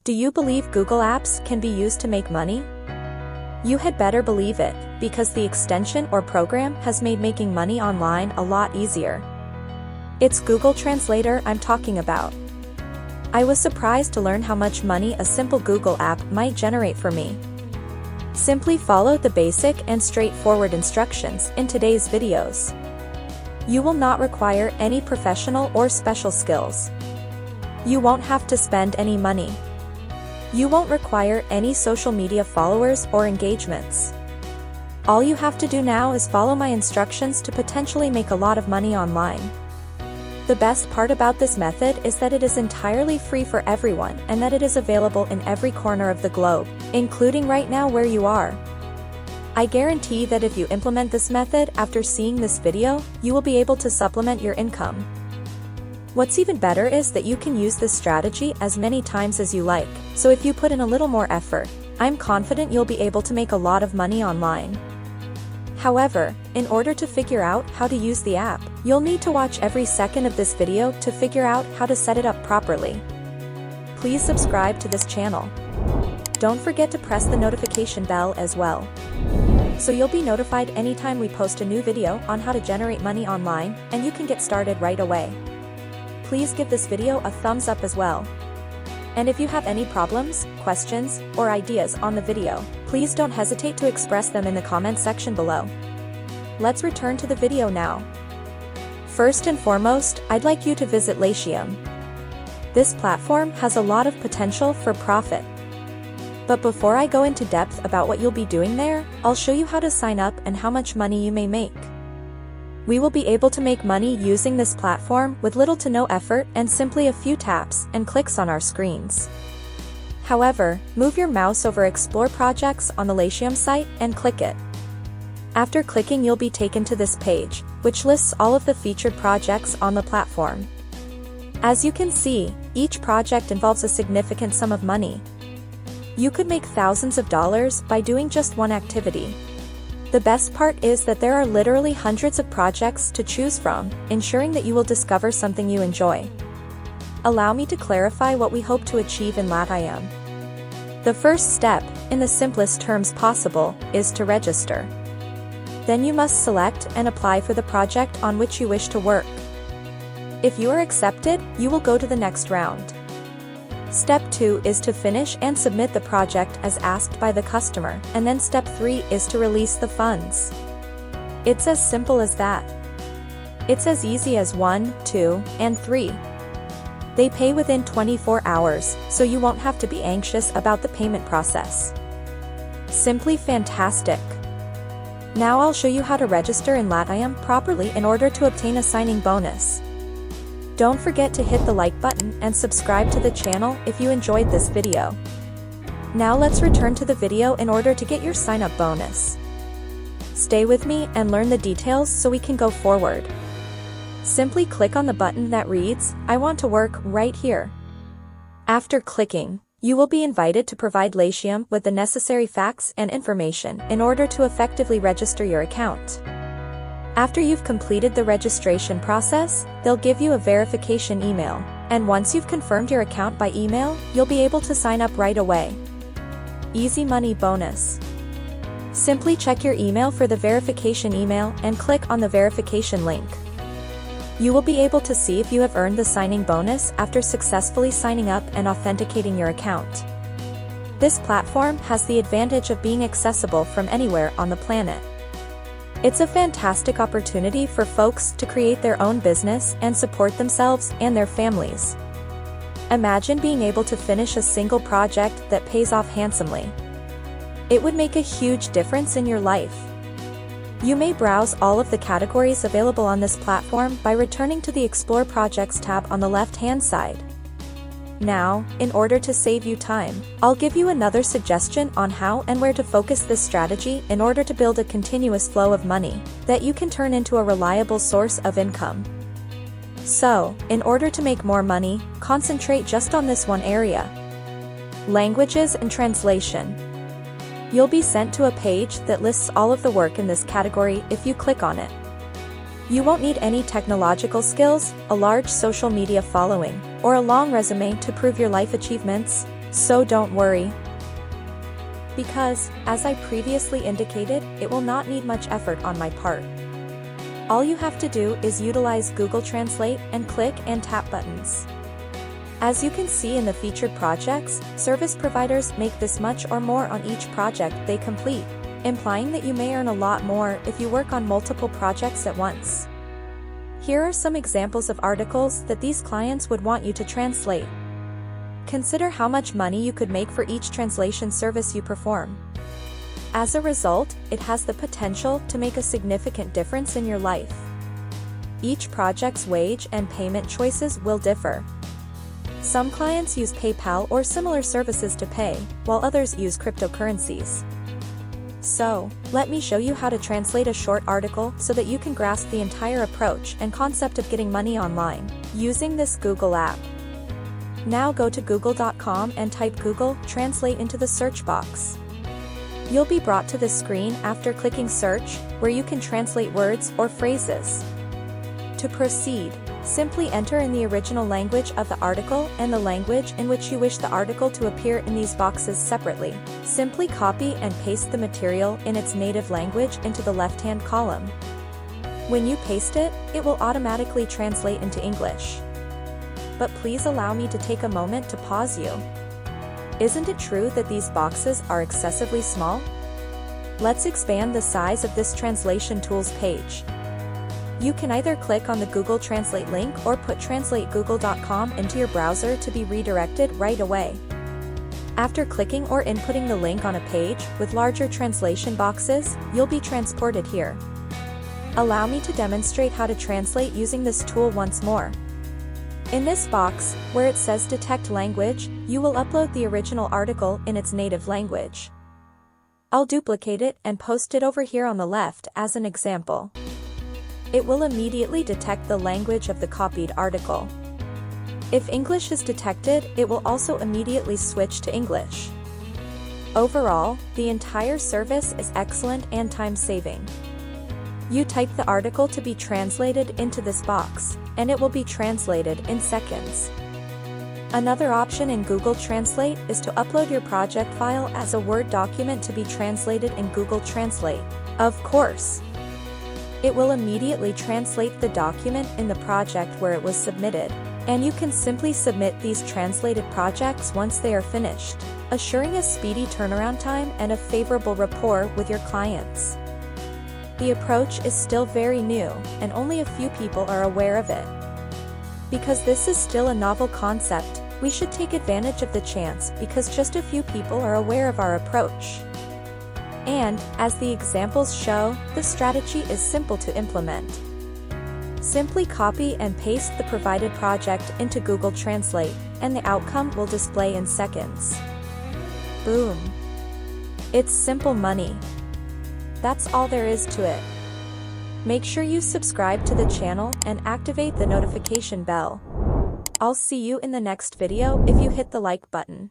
Do you believe Google Apps can be used to make money? You had better believe it, because the extension or program has made making money online a lot easier. It's Google Translator I'm talking about. I was surprised to learn how much money a simple Google app might generate for me. Simply follow the basic and straightforward instructions in today's videos. You will not require any professional or special skills. You won't have to spend any money. You won't require any social media followers or engagements. All you have to do now is follow my instructions to potentially make a lot of money online. The best part about this method is that it is entirely free for everyone and that it is available in every corner of the globe, including right now where you are. I guarantee that if you implement this method after seeing this video, you will be able to supplement your income. What's even better is that you can use this strategy as many times as you like, so if you put in a little more effort, I'm confident you'll be able to make a lot of money online. However, in order to figure out how to use the app, you'll need to watch every second of this video to figure out how to set it up properly. Please subscribe to this channel. Don't forget to press the notification bell as well, so you'll be notified anytime we post a new video on how to generate money online, and you can get started right away. Please give this video a thumbs up as well. And if you have any problems, questions, or ideas on the video, please don't hesitate to express them in the comment section below. Let's return to the video now. First and foremost, I'd like you to visit Latium. This platform has a lot of potential for profit. But before I go into depth about what you'll be doing there, I'll show you how to sign up and how much money you may make. We will be able to make money using this platform with little to no effort and simply a few taps and clicks on our screens. However, move your mouse over Explore Projects on the Latium site and click it. After clicking, you'll be taken to this page, which lists all of the featured projects on the platform. As you can see, each project involves a significant sum of money. You could make thousands of dollars by doing just one activity. The best part is that there are literally hundreds of projects to choose from, ensuring that you will discover something you enjoy. Allow me to clarify what we hope to achieve in Latium. The first step, in the simplest terms possible, is to register. Then you must select and apply for the project on which you wish to work. If you are accepted, you will go to the next round. Step 2 is to finish and submit the project as asked by the customer, and then step 3 is to release the funds. It's as simple as that. It's as easy as 1, 2, and 3. They pay within 24 hours, so you won't have to be anxious about the payment process. Simply fantastic. Now I'll show you how to register in Latium properly in order to obtain a signing bonus. Don't forget to hit the like button and subscribe to the channel if you enjoyed this video. Now let's return to the video in order to get your sign-up bonus. Stay with me and learn the details so we can go forward. Simply click on the button that reads, "I want to work" right here. After clicking, you will be invited to provide Latium with the necessary facts and information in order to effectively register your account. After you've completed the registration process, they'll give you a verification email, and once you've confirmed your account by email, you'll be able to sign up right away. Easy money bonus. Simply check your email for the verification email and click on the verification link. You will be able to see if you have earned the signing bonus after successfully signing up and authenticating your account. This platform has the advantage of being accessible from anywhere on the planet. It's a fantastic opportunity for folks to create their own business and support themselves and their families. Imagine being able to finish a single project that pays off handsomely. It would make a huge difference in your life. You may browse all of the categories available on this platform by returning to the Explore Projects tab on the left-hand side. Now, in order to save you time, I'll give you another suggestion on how and where to focus this strategy in order to build a continuous flow of money that you can turn into a reliable source of income. So, in order to make more money, concentrate just on this one area: languages and translation. You'll be sent to a page that lists all of the work in this category if you click on it. You won't need any technological skills, a large social media following, or a long resume to prove your life achievements, So don't worry. Because, as I previously indicated, it will not need much effort on my part. All you have to do is utilize Google Translate and click and tap buttons. As you can see in the featured projects, service providers make this much or more on each project they complete, implying that you may earn a lot more if you work on multiple projects at once. Here are some examples of articles that these clients would want you to translate. Consider how much money you could make for each translation service you perform. As a result, it has the potential to make a significant difference in your life. Each project's wage and payment choices will differ. Some clients use PayPal or similar services to pay, while others use cryptocurrencies. So, let me show you how to translate a short article so that you can grasp the entire approach and concept of getting money online, using this Google app. Now go to google.com and type Google Translate into the search box. You'll be brought to this screen after clicking search, where you can translate words or phrases. To proceed, simply enter in the original language of the article and the language in which you wish the article to appear in these boxes separately. Simply copy and paste the material in its native language into the left-hand column. When you paste it, it will automatically translate into English. But please allow me to take a moment to pause you. Isn't it true that these boxes are excessively small? Let's expand the size of this translation tools page. You can either click on the Google Translate link or put translategoogle.com into your browser to be redirected right away. After clicking or inputting the link on a page with larger translation boxes, you'll be transported here. Allow me to demonstrate how to translate using this tool once more. In this box, where it says Detect Language, you will upload the original article in its native language. I'll duplicate it and post it over here on the left as an example. It will immediately detect the language of the copied article. If English is detected, it will also immediately switch to English. Overall, the entire service is excellent and time-saving. You type the article to be translated into this box, and it will be translated in seconds. Another option in Google Translate is to upload your project file as a Word document to be translated in Google Translate. Of course, it will immediately translate the document in the project where it was submitted, and you can simply submit these translated projects once they are finished, assuring a speedy turnaround time and a favorable rapport with your clients. The approach is still very new, and only a few people are aware of it. Because this is still a novel concept, we should take advantage of the chance because just a few people are aware of our approach. And, as the examples show, the strategy is simple to implement. Simply copy and paste the provided project into Google Translate, and the outcome will display in seconds. Boom! It's simple money. That's all there is to it. Make sure you subscribe to the channel and activate the notification bell. I'll see you in the next video if you hit the like button.